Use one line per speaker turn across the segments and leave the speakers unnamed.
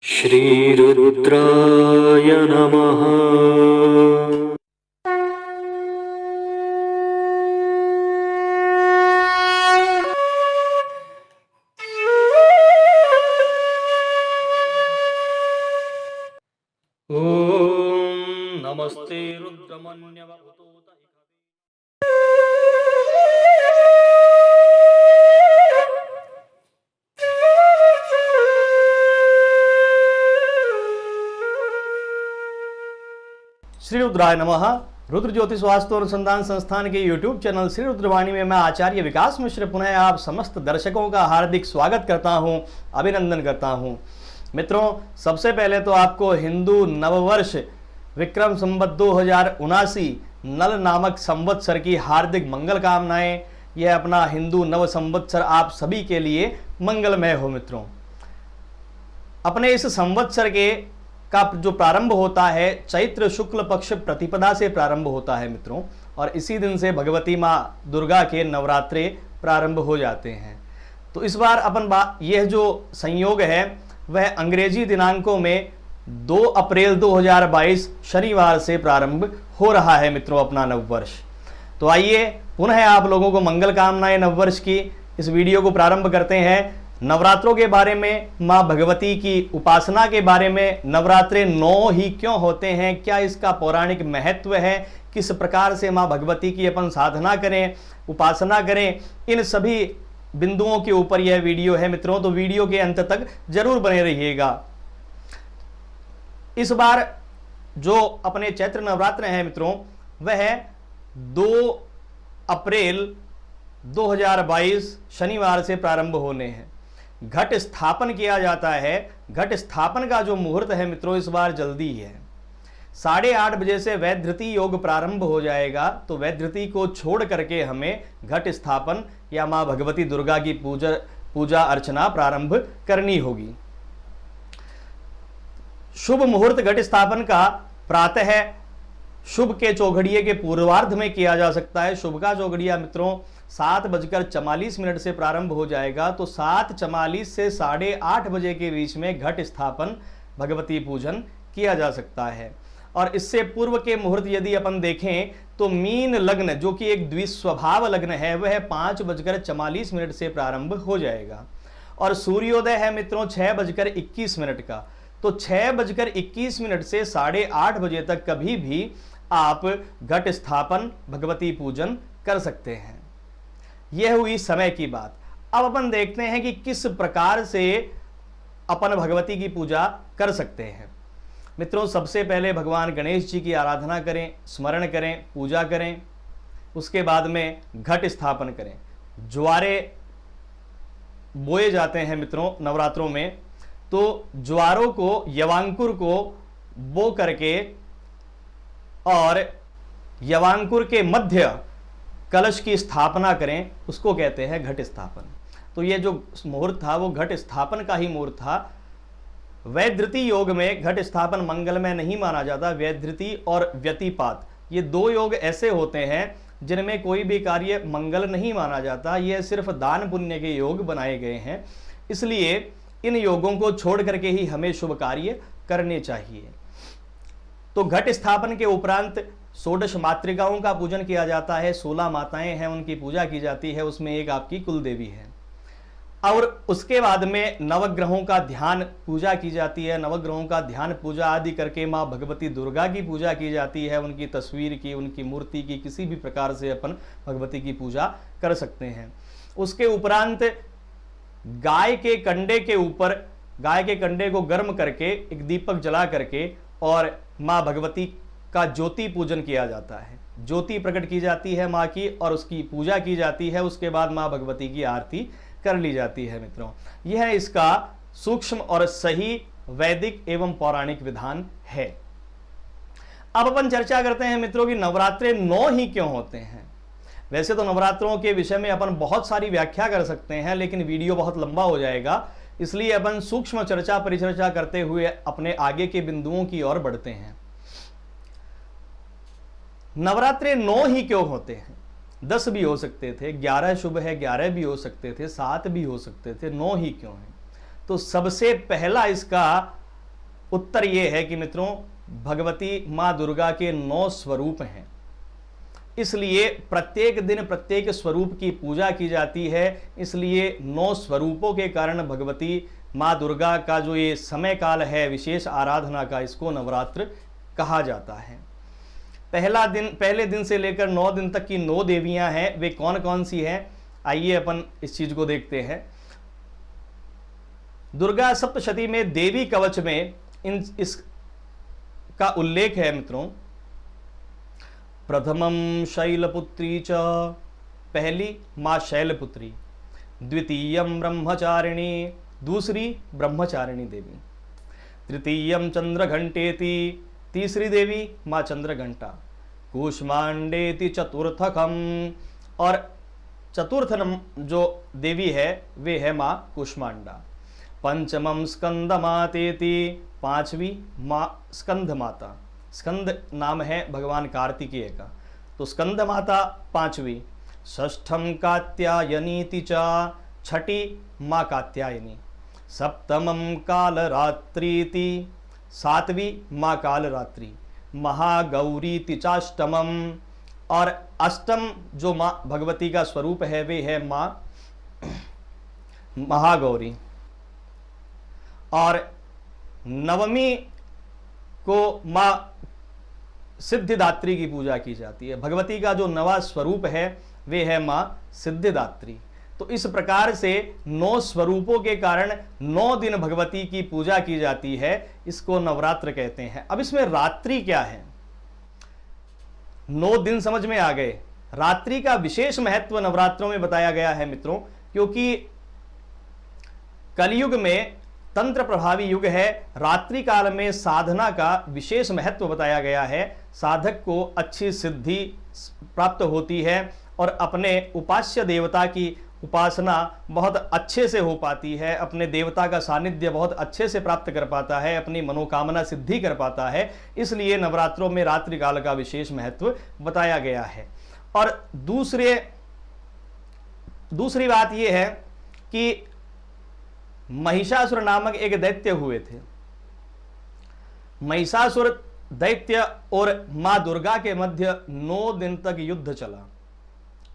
श्रीरुद्राय नमः।
ओम नमस्ते रुद्रमन्यव श्री रुद्राय नमः। रुद्र ज्योतिष वास्तु अनुसंधान संस्थान के YouTube चैनल श्री रुद्रवाणी में मैं आचार्य विकास मिश्र पुनः आप समस्त दर्शकों का हार्दिक स्वागत करता हूं, अभिनंदन करता हूं। मित्रों, सबसे पहले तो आपको हिंदू नववर्ष विक्रम संवत 2079 नल नामक संवत्सर की हार्दिक मंगल कामनाएं। यह अपना हिंदू नव संवत्सर आप सभी के लिए मंगलमय हो। मित्रों, अपने इस संवत्सर के का जो प्रारंभ होता है चैत्र शुक्ल पक्ष प्रतिपदा से प्रारंभ होता है मित्रों, और इसी दिन से भगवती माँ दुर्गा के नवरात्रे प्रारंभ हो जाते हैं। तो इस बार यह जो संयोग है वह अंग्रेजी दिनांकों में 2 अप्रैल 2022 शनिवार से प्रारंभ हो रहा है मित्रों, अपना नववर्ष। तो आइए पुनः आप लोगों को मंगल कामनाएं नववर्ष की। इस वीडियो को प्रारंभ करते हैं नवरात्रों के बारे में, माँ भगवती की उपासना के बारे में। नवरात्रे 9 ही क्यों होते हैं, क्या इसका पौराणिक महत्व है, किस प्रकार से माँ भगवती की अपन साधना करें, उपासना करें, इन सभी बिंदुओं के ऊपर यह वीडियो है मित्रों। तो वीडियो के अंत तक जरूर बने रहिएगा। इस बार जो अपने चैत्र नवरात्र हैं मित्रों, वह 2 अप्रैल 2022 शनिवार से प्रारंभ होने हैं। घट स्थापन किया जाता है। घट स्थापन का जो मुहूर्त है मित्रों, इस बार जल्दी है। 8:30 बजे से वैधृति योग प्रारंभ हो जाएगा। तो वैधृति को छोड़ करके हमें घट स्थापन या मां भगवती दुर्गा की पूजा अर्चना प्रारंभ करनी होगी। शुभ मुहूर्त घट स्थापन का प्रातः शुभ के चौघड़िए के पूर्वार्ध में किया जा सकता है। शुभ का चौघड़िया मित्रों 7:44 से प्रारंभ हो जाएगा। तो 7:44 से 8:30 बजे के बीच में घट स्थापन भगवती पूजन किया जा सकता है। और इससे पूर्व के मुहूर्त यदि अपन देखें तो मीन लग्न, जो कि एक द्विस्वभाव लग्न है, वह 5:44 से प्रारंभ हो जाएगा। और सूर्योदय है मित्रों 6:21 का। तो 6:21 से 8:30 बजे तक कभी भी आप घट स्थापन भगवती पूजन कर सकते हैं। यह हुई समय की बात। अब अपन देखते हैं कि किस प्रकार से अपन भगवती की पूजा कर सकते हैं। मित्रों, सबसे पहले भगवान गणेश जी की आराधना करें, स्मरण करें, पूजा करें। उसके बाद में घट स्थापन करें। ज्वारे बोए जाते हैं मित्रों नवरात्रों में। तो ज्वारों को, यवांकुर को बो करके और यवांकुर के मध्य कलश की स्थापना करें, उसको कहते हैं घट स्थापन। तो ये जो मुहूर्त था वो घट स्थापन का ही मुहूर्त था। वैधृति योग में घट स्थापन मंगलमय नहीं माना जाता। वैधृति और व्यतिपात, ये 2 योग ऐसे होते हैं जिनमें कोई भी कार्य मंगल नहीं माना जाता। ये सिर्फ दान पुण्य के योग बनाए गए हैं। इसलिए इन योगों को छोड़ करके ही हमें शुभ कार्य करने चाहिए। तो घट स्थापन के उपरांत 16 मातृकाओं का पूजन किया जाता है। 16 माताएं हैं, उनकी पूजा की जाती है। उसमें एक आपकी कुल देवी है। और उसके बाद में नवग्रहों का ध्यान पूजा की जाती है। नवग्रहों का ध्यान पूजा आदि करके माँ भगवती दुर्गा की पूजा की जाती है। उनकी तस्वीर की, उनकी मूर्ति की, किसी भी प्रकार से अपन भगवती की पूजा कर सकते हैं। उसके उपरांत गाय के कंडे के ऊपर, गाय के कंडे को गर्म करके एक दीपक जला करके और माँ भगवती का ज्योति पूजन किया जाता है। ज्योति प्रकट की जाती है माँ की और उसकी पूजा की जाती है। उसके बाद माँ भगवती की आरती कर ली जाती है मित्रों। यह इसका सूक्ष्म और सही वैदिक एवं पौराणिक विधान है। अब अपन चर्चा करते हैं मित्रों कि नवरात्रे 9 ही क्यों होते हैं। वैसे तो नवरात्रों के विषय में अपन बहुत सारी व्याख्या कर सकते हैं, लेकिन वीडियो बहुत लंबा हो जाएगा। इसलिए अपन सूक्ष्म चर्चा परिचर्चा करते हुए अपने आगे के बिंदुओं की ओर बढ़ते हैं। नवरात्रे 9 ही क्यों होते हैं? 10 भी हो सकते थे, 11 शुभ है, 11 भी हो सकते थे, 7 भी हो सकते थे, 9 ही क्यों है? तो सबसे पहला इसका उत्तर ये है कि मित्रों भगवती माँ दुर्गा के 9 स्वरूप हैं, इसलिए प्रत्येक दिन प्रत्येक स्वरूप की पूजा की जाती है। इसलिए 9 स्वरूपों के कारण भगवती माँ दुर्गा का जो ये समय काल है विशेष आराधना का, इसको नवरात्र कहा जाता है। पहले दिन से लेकर 9 दिन तक की 9 देवियां हैं, वे कौन कौन सी हैं, आइए अपन इस चीज को देखते हैं। दुर्गा सप्तशती में देवी कवच में इसका उल्लेख है मित्रों। प्रथमम शैलपुत्री च, पहली मां शैलपुत्री, द्वितीयम ब्रह्मचारिणी, दूसरी ब्रह्मचारिणी देवी, तृतीयम चंद्रघंटेति, तीसरी देवी मां चंद्रघंटा, कूष्मांडेति चतुर्थकम, और चतुर्थ जो देवी है वे है मां कूष्मांडा, पंचमम स्कंद मातेति, पांचवी मां स्कंद माता, स्कंद नाम है भगवान कार्तिकेय का, तो स्कंद माता पांचवी, षष्ठम कात्यायनीति च, छठी मां कात्यायनी, सप्तमम कालरात्रीति, सातवीं मां कालरात्रि, महागौरीति चाष्टमम, और अष्टम जो मां भगवती का स्वरूप है वे है मां महागौरी, और नवमी को मां सिद्धिदात्री की पूजा की जाती है। भगवती का जो नवा स्वरूप है वे है मां सिद्धिदात्री। तो इस प्रकार से 9 स्वरूपों के कारण 9 दिन भगवती की पूजा की जाती है, इसको नवरात्र कहते हैं। अब इसमें रात्रि क्या है, 9 दिन समझ में आ गए। रात्रि का विशेष महत्व नवरात्रों में बताया गया है मित्रों, क्योंकि कलयुग में तंत्र प्रभावी युग है। रात्रि काल में साधना का विशेष महत्व बताया गया है। साधक को अच्छी सिद्धि प्राप्त होती है और अपने उपास्य देवता की उपासना बहुत अच्छे से हो पाती है, अपने देवता का सानिध्य बहुत अच्छे से प्राप्त कर पाता है, अपनी मनोकामना सिद्धि कर पाता है। इसलिए नवरात्रों में रात्रि काल का विशेष महत्व बताया गया है। और दूसरी बात यह है कि महिषासुर नामक एक दैत्य हुए थे। महिषासुर दैत्य और मां दुर्गा के मध्य 9 दिन तक युद्ध चला,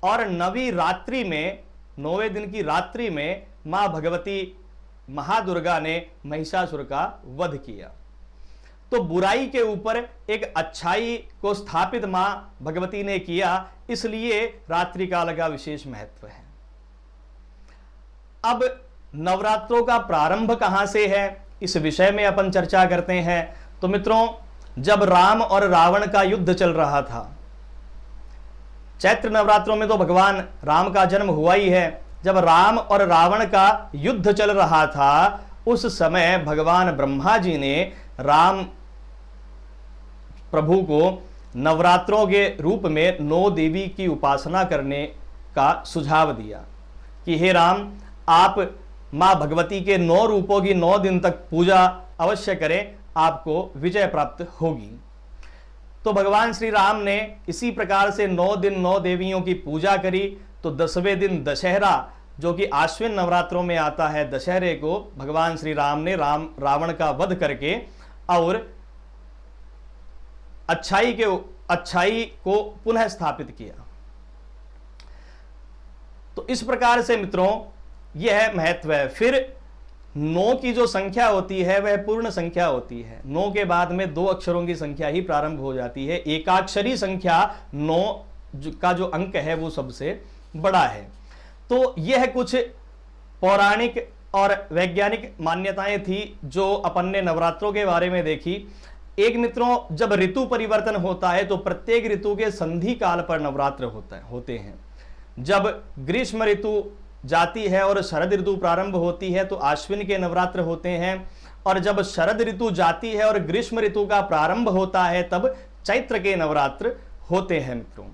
और 9वें दिन की रात्रि में मां भगवती महादुर्गा ने महिषासुर का वध किया। तो बुराई के ऊपर एक अच्छाई को स्थापित मां भगवती ने किया, इसलिए रात्रि काल का विशेष महत्व है। अब नवरात्रों का प्रारंभ कहां से है, इस विषय में अपन चर्चा करते हैं। तो मित्रों, जब राम और रावण का युद्ध चल रहा था, चैत्र नवरात्रों में तो भगवान राम का जन्म हुआ ही है। जब राम और रावण का युद्ध चल रहा था, उस समय भगवान ब्रह्मा जी ने राम प्रभु को नवरात्रों के रूप में 9 देवी की उपासना करने का सुझाव दिया कि हे राम, आप मां भगवती के 9 रूपों की 9 दिन तक पूजा अवश्य करें, आपको विजय प्राप्त होगी। तो भगवान श्री राम ने इसी प्रकार से 9 दिन 9 देवियों की पूजा करी। तो 10वें दिन दशहरा, जो कि आश्विन नवरात्रों में आता है, दशहरे को भगवान श्री राम ने रावण का वध करके और अच्छाई को पुनः स्थापित किया। तो इस प्रकार से मित्रों यह महत्व है। फिर 9 की जो संख्या होती है वह पूर्ण संख्या होती है। 9 के बाद में 2 अक्षरों की संख्या ही प्रारंभ हो जाती है। एकाक्षरी संख्या 9 का जो अंक है वो सबसे बड़ा है। तो यह कुछ पौराणिक और वैज्ञानिक मान्यताएं थी जो अपन ने नवरात्रों के बारे में देखी। एक मित्रों, जब ऋतु परिवर्तन होता है तो प्रत्येक ऋतु के संधि काल पर नवरात्र होते हैं। जब ग्रीष्म ऋतु जाती है और शरद ऋतु प्रारंभ होती है तो आश्विन के नवरात्र होते हैं, और जब शरद ऋतु जाती है और ग्रीष्म ऋतु का प्रारंभ होता है तब चैत्र के नवरात्र होते हैं मित्रों।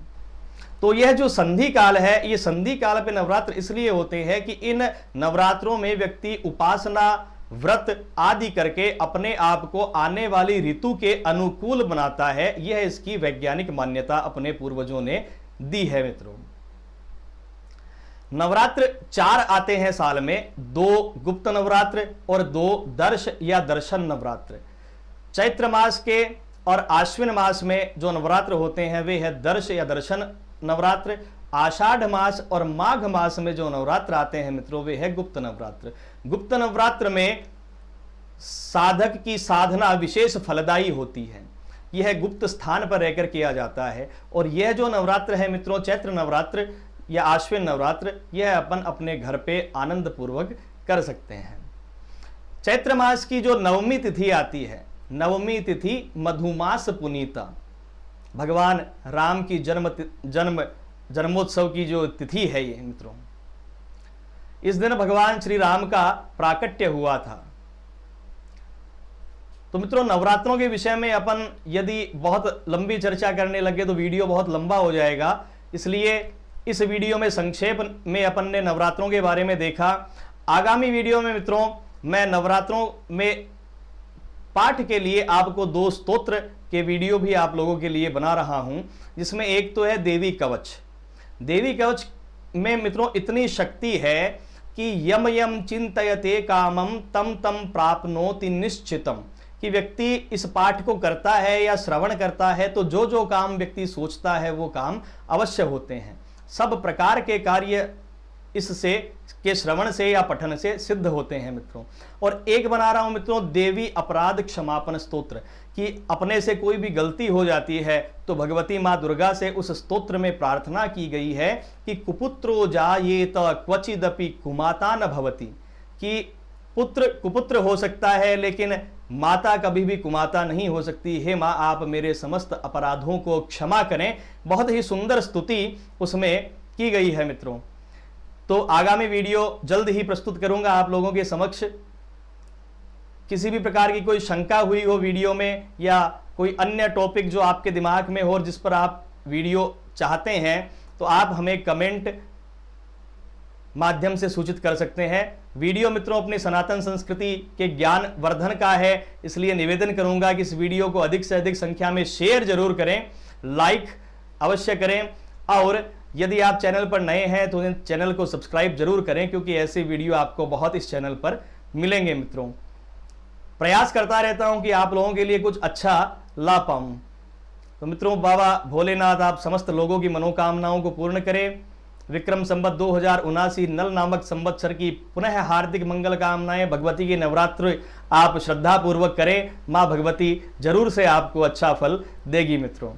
तो यह जो संधि काल है, ये संधि काल पे नवरात्र इसलिए होते हैं कि इन नवरात्रों में व्यक्ति उपासना, व्रत आदि करके अपने आप को आने वाली ऋतु के अनुकूल बनाता है। यह इसकी वैज्ञानिक मान्यता अपने पूर्वजों ने दी है मित्रों। नवरात्र 4 आते हैं साल में, 2 गुप्त नवरात्र और 2 दर्श या दर्शन नवरात्र। चैत्र मास के और आश्विन मास में जो नवरात्र होते हैं वे है दर्श या दर्शन नवरात्र। आषाढ़ मास और माघ मास में जो नवरात्र आते हैं मित्रों वे है गुप्त नवरात्र। गुप्त नवरात्र में साधक की साधना विशेष फलदायी होती है। यह गुप्त स्थान पर रहकर किया जाता है। और यह जो नवरात्र है मित्रों, चैत्र नवरात्र या आश्विन नवरात्र, यह अपन अपने घर पे आनंद पूर्वक कर सकते हैं। चैत्र मास की जो नवमी तिथि आती है, नवमी तिथि मधुमास पुनीता, भगवान राम की जन्मोत्सव की जो तिथि है ये मित्रों, इस दिन भगवान श्री राम का प्राकट्य हुआ था। तो मित्रों नवरात्रों के विषय में अपन यदि बहुत लंबी चर्चा करने लगे तो वीडियो बहुत लंबा हो जाएगा, इसलिए इस वीडियो में संक्षेप में अपन ने नवरात्रों के बारे में देखा। आगामी वीडियो में मित्रों मैं नवरात्रों में पाठ के लिए आपको 2 स्तोत्र के वीडियो भी आप लोगों के लिए बना रहा हूं, जिसमें एक तो है देवी कवच। देवी कवच में मित्रों इतनी शक्ति है कि यम यम चिंतयते कामम तम तम प्राप्नोति निश्चितम, कि व्यक्ति इस पाठ को करता है या श्रवण करता है तो जो जो काम व्यक्ति सोचता है वो काम अवश्य होते हैं। सब प्रकार के कार्य इससे के श्रवण से या पठन से सिद्ध होते हैं मित्रों। और एक बना रहा हूं मित्रों देवी अपराध क्षमापन स्तोत्र, कि अपने से कोई भी गलती हो जाती है तो भगवती मां दुर्गा से उस स्तोत्र में प्रार्थना की गई है कि कुपुत्रो जायेत क्वचिदपि कुमाता न भवति, कि पुत्र कुपुत्र हो सकता है लेकिन माता कभी भी कुमाता नहीं हो सकती। हे मां आप मेरे समस्त अपराधों को क्षमा करें। बहुत ही सुंदर स्तुति उसमें की गई है मित्रों। तो आगामी वीडियो जल्द ही प्रस्तुत करूंगा आप लोगों के समक्ष। किसी भी प्रकार की कोई शंका हुई हो वीडियो में या कोई अन्य टॉपिक जो आपके दिमाग में हो और जिस पर आप वीडियो चाहते हैं तो आप हमें कमेंट माध्यम से सूचित कर सकते हैं। वीडियो मित्रों अपनी सनातन संस्कृति के ज्ञान वर्धन का है, इसलिए निवेदन करूंगा कि इस वीडियो को अधिक से अधिक संख्या में शेयर जरूर करें, लाइक अवश्य करें, और यदि आप चैनल पर नए हैं तो चैनल को सब्सक्राइब जरूर करें, क्योंकि ऐसे वीडियो आपको बहुत इस चैनल पर मिलेंगे मित्रों। प्रयास करता रहता हूं कि आप लोगों के लिए कुछ अच्छा ला पाऊं। तो मित्रों बाबा भोलेनाथ आप समस्त लोगों की मनोकामनाओं को पूर्ण करें। विक्रम संवत 2079 नल नामक संवत्सर की पुनः हार्दिक मंगल कामनाएं। भगवती की नवरात्र आप श्रद्धा पूर्वक करें, मां भगवती जरूर से आपको अच्छा फल देगी मित्रों।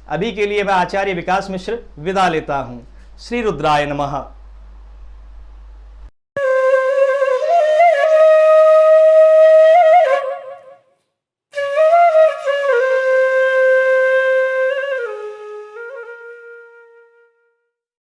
अभी के लिए मैं आचार्य विकास मिश्र विदा लेता हूं। श्री रुद्राय नमः।